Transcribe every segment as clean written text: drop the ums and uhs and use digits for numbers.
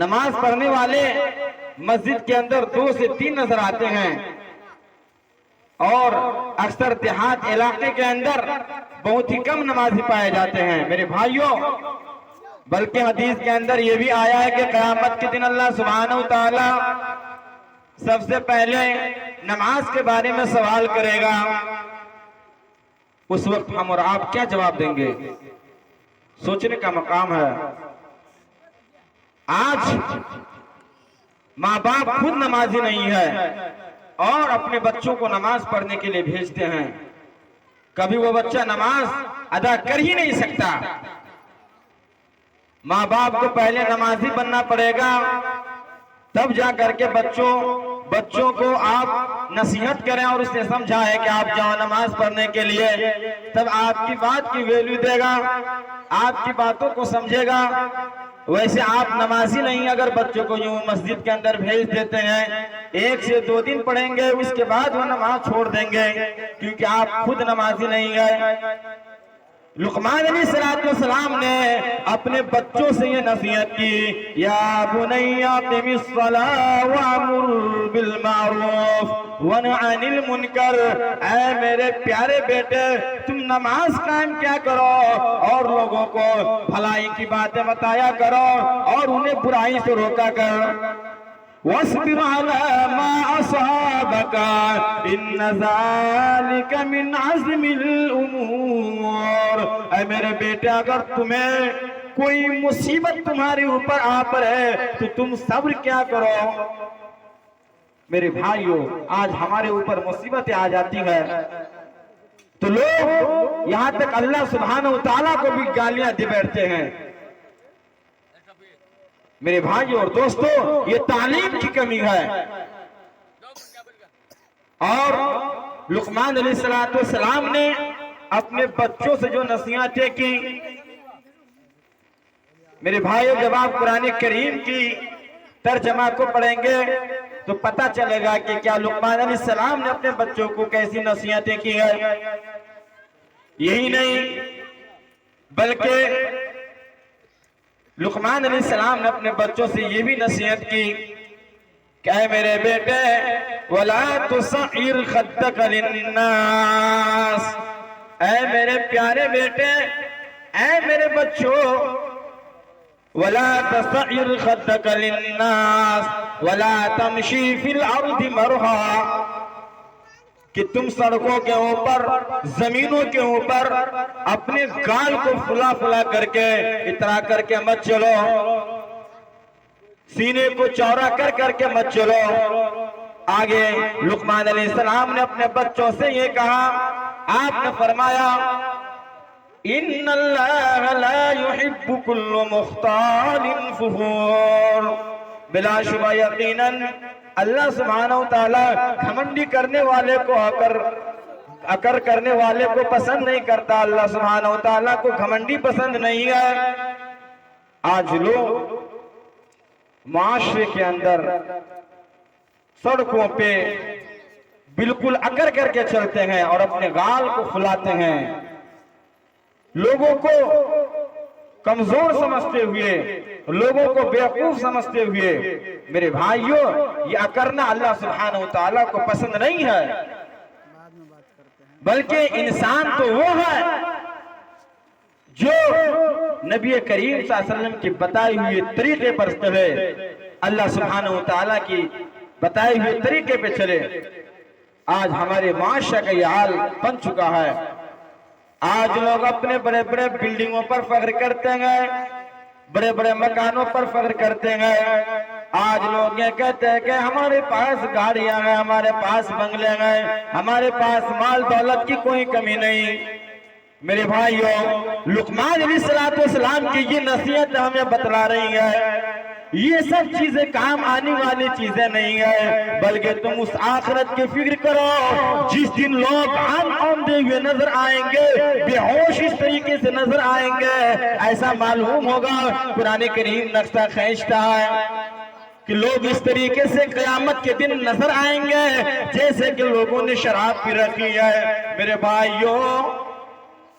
नमाज पढ़ने वाले मस्जिद के अंदर 2 से 3 नजर आते हैं और अक्सर देहात इलाके के अंदर बहुत ही कम नमाजी पाए जाते हैं मेरे भाइयों। बल्कि हदीस के अंदर यह भी आया है कि क़यामत के दिन अल्लाह सुब्हानहू तआला सबसे पहले नमाज के बारे में सवाल करेगा। उस वक्त हम और आप क्या जवाब देंगे, सोचने का मकाम है। आज माँ बाप खुद नमाजी नहीं है और अपने बच्चों को नमाज पढ़ने के लिए भेजते हैं। कभी वो बच्चा नमाज अदा कर ही नहीं सकता। माँ बाप को पहले नमाजी बनना पड़ेगा, तब जा करके बच्चों को आप नसीहत करें और उसे समझाएं कि आप जाओ नमाज पढ़ने के लिए, तब आपकी बात की वैल्यू देगा, आपकी बातों को समझेगा। वैसे आप नमाजी नहीं, अगर बच्चों को यूं मस्जिद के अंदर भेज देते हैं, 1 से 2 दिन पढ़ेंगे, उसके बाद वो नमाज छोड़ देंगे क्योंकि आप खुद नमाजी नहीं है। लुकमान अलैहिस्सलाम ने अपने बच्चों से ये नसीहत की, या बुनैया क़िमिस्सलाह वअमुर बिल मारूफ वन्हा अनिल मुनकर। ऐ मेरे प्यारे बेटे, तुम नमाज कायम क्या करो और लोगों को भलाई की बातें बताया करो और उन्हें बुराई से रोका कर। वस्बिर अला मा असाबका इन्न ज़ालिका मिन अज़्मिल उमूर। ऐ मेरे बेटे, अगर तुम्हें कोई मुसीबत तुम्हारे ऊपर आ पड़े तो तुम सब्र क्या करो। मेरे भाइयों, आज हमारे ऊपर मुसीबतें आ जाती है तो लोग यहाँ तक अल्लाह सुब्हानहू तआला को भी गालियां दे बैठते हैं। मेरे भाइयों और दोस्तों, ये तालीम की कमी है। और लुकमान अलैहिस्सलाम ने अपने बच्चों से जो नसीहतें की, मेरे भाइयों, जब आप कुरान करीम की तर्जमा को पढ़ेंगे तो पता चलेगा कि क्या लुकमान अलैहिस्सलाम ने अपने बच्चों को कैसी नसीहतें की है। यही नहीं बल्कि लुकमान अलैहिस्सलाम ने अपने बच्चों से ये भी नसीहत की, क्या मेरे बेटे, वला तुसइर खद्दक लिन्नास। ऐ मेरे प्यारे बेटे, ऐ मेरे बच्चों, वला तुसइर खद्दक लिन्नास वला तमशी फिल अर्दि मरहा, कि तुम सड़कों के ऊपर, जमीनों के ऊपर अपने गाल को फुला फुला करके, इतना करके मत चलो, सीने को चौड़ा कर करके मत चलो। आगे लुकमान अलैहिस्सलाम ने अपने बच्चों से ये कहा, आपने फरमाया, इन्नल्लाह ला युहिब्बु कुल्ल मुख्तालिन फखूर। बिलाशुबा यकीनन अल्लाह सुब्हानहू तआला घमंडी करने वाले को अकर करने वाले को पसंद नहीं करता। अल्लाह सुब्हानहू तआला को घमंडी पसंद नहीं है। आज लोग माशरे के अंदर सड़कों पे बिल्कुल अकर करके चलते हैं और अपने गाल को फुलाते हैं, लोगों को कमजोर समझते हुए, लोगों को बेवकूफ समझते हुए। मेरे भाइयों, ये अकरना अल्लाह सुब्हानहू तआला को पसंद नहीं है, बल्कि इंसान तो वो है जो नबी करीम सल्लल्लाहु अलैहि वसल्लम की बताई हुए तरीके पर चले, अल्लाह सुब्हानहू तआला की बताए हुए तरीके पे चले। आज हमारे माशरा का ये हाल बन चुका है। आज लोग अपने बड़े बड़े बिल्डिंगों पर फख्र करते हैं, बड़े बड़े मकानों पर फख्र करते हैं। आज लोग ये कहते हैं कि हमारे पास गाड़ियां हैं, हमारे पास बंगले हैं, हमारे पास माल दौलत की कोई कमी नहीं। मेरे भाइयों, लुकमान अलैहिस्सलाम की ये नसीहत हमें बतला रही है, ये सब चीजें काम आने वाली चीजें नहीं है, बल्कि तुम उस आखिरत की फिक्र करो जिस दिन लोग औंधे हुए नजर आएंगे, बेहोश इस तरीके से नजर आएंगे। ऐसा मालूम होगा, कुरान करीम नक्शा खींचता है कि लोग इस तरीके से क़यामत के दिन नजर आएंगे जैसे कि लोगों ने शराब पी रखी है। मेरे भाइयों,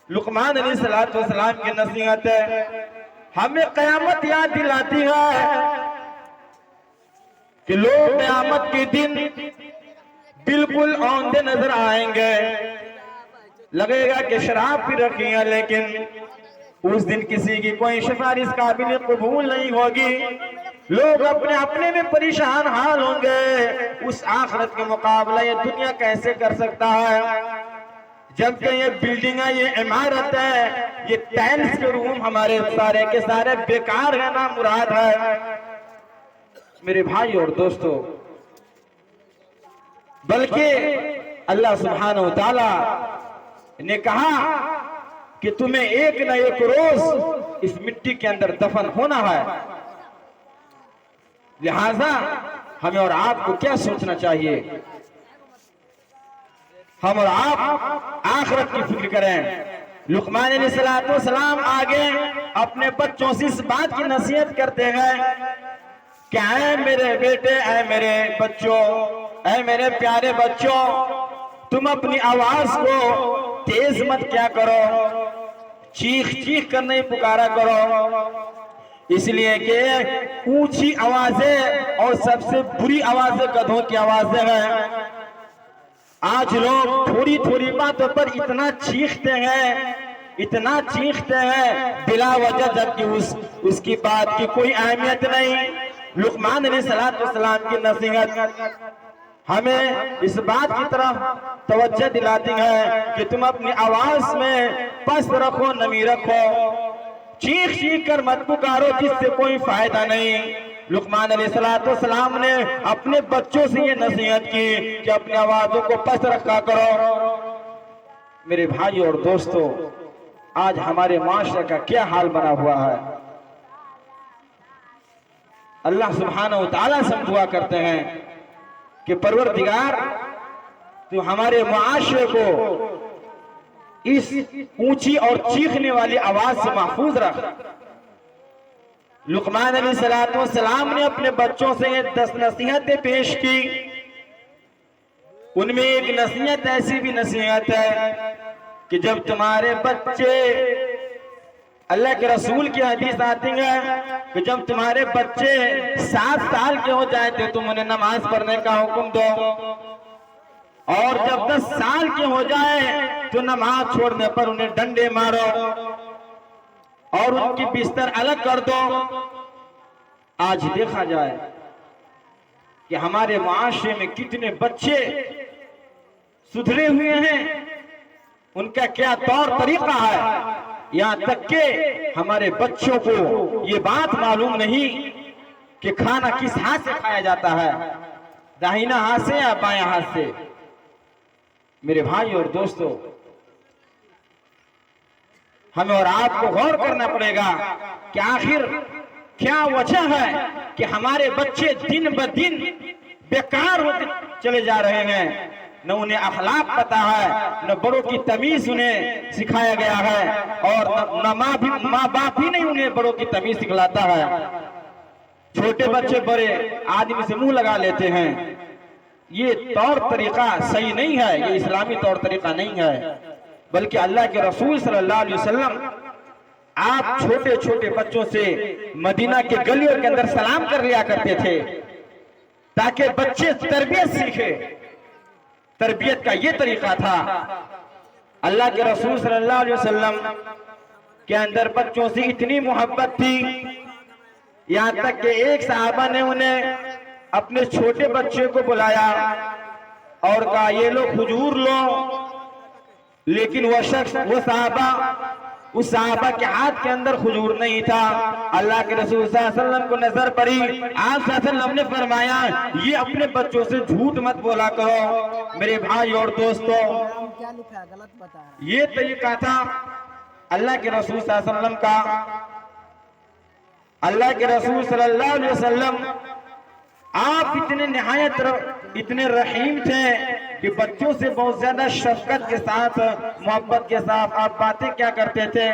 लुकमान अलैहिस्सलाम की नसीहत है, हमें क़यामत याद दिलाती है कि लोग क़यामत के दिन बिल्कुल औंधे नजर आएंगे, लगेगा कि शराब पी रखी है, लेकिन उस दिन किसी की कोई सिफारिश काबिल कबूल नहीं होगी। लोग अपने अपने में परेशान हाल होंगे। उस आखिरत के मुकाबला ये दुनिया कैसे कर सकता है, जबकि ये बिल्डिंग है, ये इमारत है, ये टाइल्स के रूम हमारे सारे के सारे बेकार है, ना मुराद है मेरे भाई और दोस्तों। बल्कि अल्लाह सुब्हानहू व तआला ने कहा कि तुम्हें एक न एक रोज इस मिट्टी के अंदर दफन होना है। लिहाजा हमें और आपको क्या सोचना चाहिए, हम और आप आखिरत की फिक्र करें। लुकमान अलैहिस्सलाम आगे अपने बच्चों से इस बात की नसीहत करते हैं कि ऐ मेरे बेटे, ऐ मेरे बच्चों, ऐ मेरे प्यारे बच्चों, तुम अपनी आवाज को तेज मत क्या करो, चीख चीख कर नहीं पुकारा करो, इसलिए कि ऊंची आवाजें और सबसे बुरी आवाजें गधों की आवाजें हैं। आज लोग थोड़ी थोड़ी बातों पर इतना चीखते हैं, इतना चीखते हैं बिला वजह, जबकि उसकी बात की कोई अहमियत नहीं। लुकमान अलैहिस्सलाम की नसीहत हमें इस बात की तरफ तवज्जो दिलाती है कि तुम अपनी आवाज में पस्त रखो, नमी रखो, चीख चीख कर मत पुकारो जिससे कोई फायदा नहीं। लुकमान अलैहिस्सलाम ने अपने बच्चों से ये नसीहत की कि अपनी आवाजों को पस्त रखा करो। मेरे भाई और दोस्तों, आज हमारे माशरे का क्या हाल बना हुआ है। अल्लाह सुब्हानहू व तआला से दुआ करते हैं कि परवरदिगार तो हमारे मुआशरे को इस ऊंची और चीखने वाली आवाज से महफूज रख। लुकमान अलैहिस्सलाम ने अपने बच्चों से 10 नसीहतें पेश की। उनमें एक नसीहत ऐसी भी नसीहत है कि जब तुम्हारे बच्चे, अल्लाह के रसूल की हदीस आती है कि जब तुम्हारे बच्चे 7 साल के हो जाए तो तुम उन्हें नमाज पढ़ने का हुक्म दो, और जब 10 साल के हो जाए तो नमाज छोड़ने पर उन्हें डंडे मारो और उनकी बिस्तर अलग कर दो। आज देखा जाए कि हमारे माशरे में कितने बच्चे सुधरे हुए हैं, उनका क्या तौर तरीका है। यहाँ तक के हमारे बच्चों को ये बात मालूम नहीं कि खाना किस हाथ से खाया जाता है, दाहिना हाथ से या बायां हाथ से। मेरे भाई और दोस्तों, हमें और आपको गौर करना पड़ेगा कि आखिर क्या वजह है कि हमारे बच्चे दिन ब दिन बेकार होते चले जा रहे हैं। न उन्हें अखलाक पता है, न बड़ों की तमीज उन्हें सिखाया गया है, और न माँ बाप भी नहीं उन्हें बड़ों की तमीज सिखलाता है। छोटे बच्चे बड़े आदमी से मुंह लगा लेते हैं। ये तौर तरीका सही नहीं है, ये इस्लामी तौर तरीका नहीं है। बल्कि अल्लाह के रसूल सल्लल्लाहु अलैहि वसल्लम आप छोटे छोटे बच्चों से मदीना के गलियों के अंदर सलाम कर लिया करते थे ताकि बच्चे तरबियत सीखे। तरबियत का ये तरीका था। अल्लाह के रसूल सल्लल्लाहु अलैहि वसल्लम के अंदर बच्चों से इतनी मोहब्बत थी, यहाँ तक कि एक सहाबा ने उन्हें अपने छोटे बच्चे को बुलाया और कहा ये लो खजूर लो, लेकिन वो शख्स, वो सहाबा, उस सहाबा के हाथ के अंदर खजूर नहीं था। अल्लाह के रसूल सल्लल्लाहु अलैहि वसल्लम को नजर पड़ी। आप सल्लल्लाहु अलैहि वसल्लम ने फरमाया ये अपने बच्चों से झूठ मत बोला करो। मेरे भाई और दोस्तों, क्या लिखा है, गलत बता रहा है। ये तरीका था अल्लाह के रसूल सल्लल्लाहु अलैहि वसल्लम का। अल्लाह के रसूल सल्लल्लाहु अलैहि वसल्लम आप इतने निहायत इतने रहीम थे कि बच्चों से बहुत ज्यादा शफकत के साथ, मोहब्बत के साथ आप बातें क्या करते थे।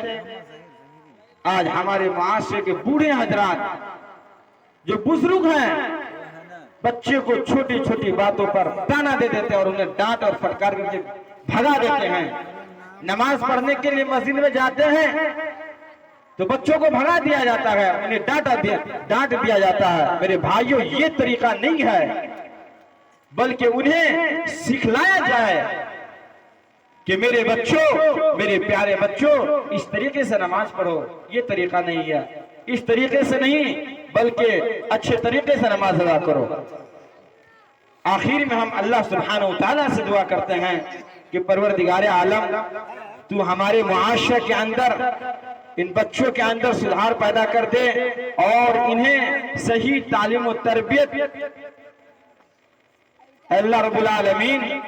आज हमारे माशरे के बूढ़े हजरात जो बुजुर्ग हैं, बच्चे को छोटी छोटी बातों पर ताना दे देते हैं और उन्हें डांट और फटकार करके भगा देते हैं। नमाज पढ़ने के लिए मस्जिद में जाते हैं तो बच्चों को भगा दिया जाता है, उन्हें डांट दिया जाता है। मेरे भाइयों, ये तरीका नहीं है, बल्कि उन्हें सिखलाया जाए कि मेरे बच्चों, मेरे प्यारे बच्चों, इस तरीके से नमाज पढ़ो। ये तरीका नहीं है, इस तरीके से नहीं, बल्कि अच्छे तरीके से नमाज अदा करो। आखिर में हम अल्लाह सुब्हानहू तआला से दुआ करते हैं कि परवरदिगार आलम, तू हमारे मुआशरे के अंदर, इन बच्चों के अंदर सुधार पैदा कर दे और इन्हें सही तालीम और तरबियत, अल्लाह रब्बुल आलमीन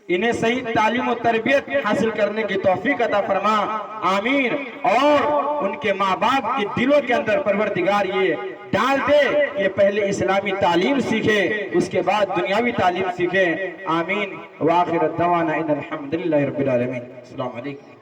इन्हें सही तालीम और तरबियत हासिल करने की तौफीक अता फरमा। आमीन। और उनके माँ बाप के दिलों के अंदर परवरदिगार ये डाल दे, ये पहले इस्लामी तालीम सीखे, उसके बाद दुनियावी तालीम सीखे। आमीन। व आखिर दवाना इन्नल हम्दुलिल्लाहि रब्बिल आलमीन। अस्सलामु अलैकुम।